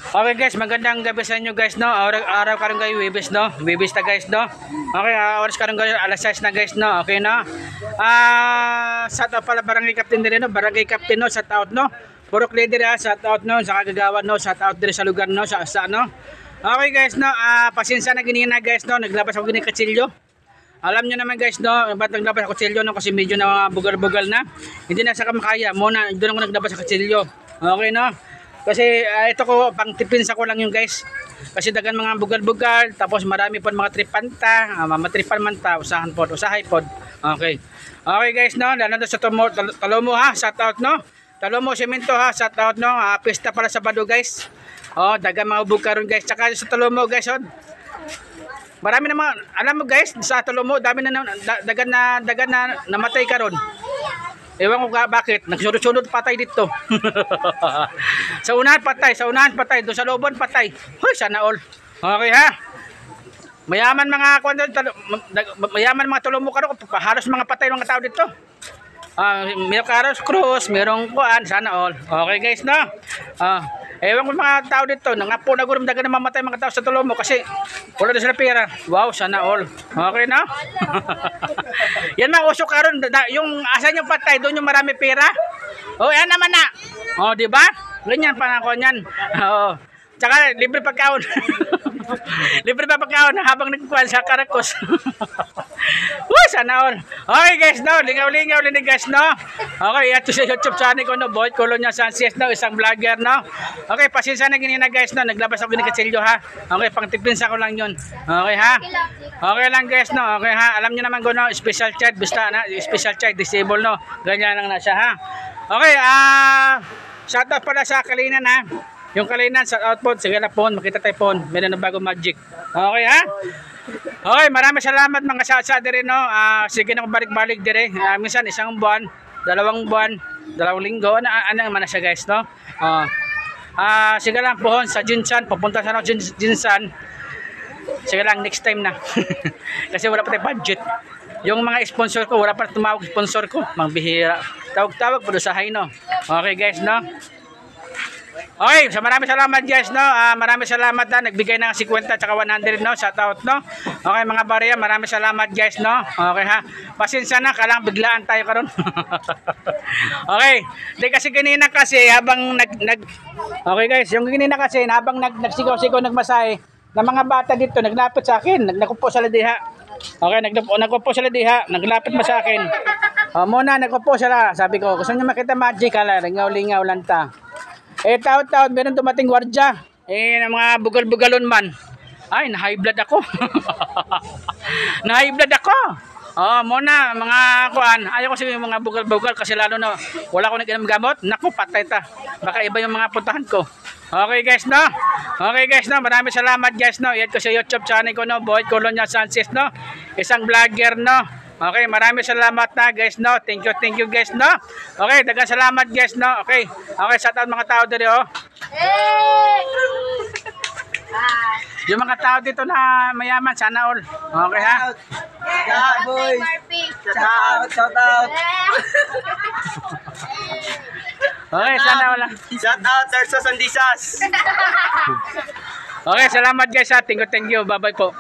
Okay guys, magandang gabi sa inyo guys, no. Araw karon kayo Webes, no. Webes ta guys, no. Okay, oras karon kayo alas 6 na guys, no. Okay no. Shout out pala barangay captain din, no. Barangay captain, no. Shout out, no. Purok leader, shout out, no. Sa kagagawan, no. Shout out dire sa lugar, no. Sa no. Okay guys, no. Pasensya na ganina guys, no. Naglabas ako gini kutsilyo. Alam nyo naman guys, no, ba't naglabas ako kutsilyo, no, kasi medyo na bugal-bugal na. Hindi na sa kamakaya, muna doon ako naglabas sa kutsilyo. Okay, no. Kasi ito ko, pang tipinsa ko lang yung guys. Kasi dagan mga bugal-bugal, tapos marami po mga tripanta, matripan man ta, usahan po, usahay po. Okay. Okay guys, no, lalo sa Talomo ha, shout out, no. Talomo Semento ha, shout out, no. Pista pala sa Bado guys. Oh, dagan mga ubog karon guys. Tsaka sa Talomo guys, oh. Marami naman, alam mo guys, sa Talomo, dami na dagan na namatay karon. Ewan ko bakit, nagsunod-sunod patay dito. Sa unahan patay, doon sa looban patay. Hoy, sana all. Okay ha. Mayaman mga Talomo karon, halos mga patay mga tao dito. Merong Carlos Cruz, merong kuan, sana all. Okay guys, no? Ewan ko mga tao dito, nangapo na gurum dagan na mamatay mga tao sa Talomo kasi wala na sila pera. Wow, sana all. Okay na? Yan mga usok karon, yung asan yung patay, doon yung marami pera. Oh, yan naman na. Oh, di ba? Ganyan pa ako niyan. Oo. Tsaka libre pagkaon. Libre pa pagkaon habang nagkuhan sa Karakos. Sana all. Okay guys, no, lingaw-lingaw din guys, no. Okay, ito sa YouTube channel ko, no, Boy Colonia Sanchez, no, isang vlogger, no. Okay, pasensya na ganina guys, no, naglabas ako ginikatsilyo ha. Okay, pang tipinsa ko lang yun. Okay ha. Okay lang guys, no. Okay ha. Alam niyo naman ko, no, special child, basta na, special child, disabled, no. Ganyan lang na siya ha. Okay, shout out pala sa Kalinan ha. Yung Kalinan, shout out po, sige na po, makita tayo po, meron na bagong magic. Okay ha? Okay, maraming salamat mga sa dire, no. Sige na balik-balik dire. Minsan isang buwan, 2 buwan, 2 linggo, ano naman na siya guys, no. Sige lang po sa Jinsan, papunta sa Jinsan. Sige lang next time na. Kasi wala pa tayong budget. Yung mga sponsor ko, wala pa tumawag sponsor ko, mangbihira. Tawag-tawag po sa hay, no. Okay guys, no. Okay, so maraming salamat guys, no. Maraming salamat na nagbigay ng 50 at 100, no. Shout out, no. Okay mga barya, maraming salamat guys, no. Okay ha. Pasensya na, kalang biglaan tayo karon. Okay. Di kasi kanina kasi habang okay guys, yung kanina kasi habang nagsigaw-sigaw nagmasahe, na mga bata dito naglapit sa akin, nagkupo sila diha. Okay, nagkupo sila diha, naglapit ma sa akin. Muna nagkupo sila, sabi ko, gusto niyo makita magic, hala, lingaw-lingaw lang ta. Taon-taon meron dumating gwardya. Ng mga bugal-bugalon man. Ay, na-high blood ako. Na-high blood ako. Muna mga kuan, ayaw ko sige mga bugal-bugal kasi lalo na wala ko nag-inom gamot. Naku, patay ta. Baka iba yung mga puntahan ko. Okay guys, no. Okay guys, no. Maraming salamat guys, no. Iyan ko sa YouTube channel ko, no. Boy Colonia Sanchez, no. Isang vlogger, no. Okay, maraming salamat na guys, no. Thank you guys, no. Okay, dagang salamat guys, no. Okay. Okay, shout out mga tao dito, oh. Yung mga tao dito na mayaman, sana all. Okay ha. Shout boys. Shout out. Okay, sana wala. Shout out Terso Sandisas. Okay, salamat guys ha. Thank you. Bye-bye po.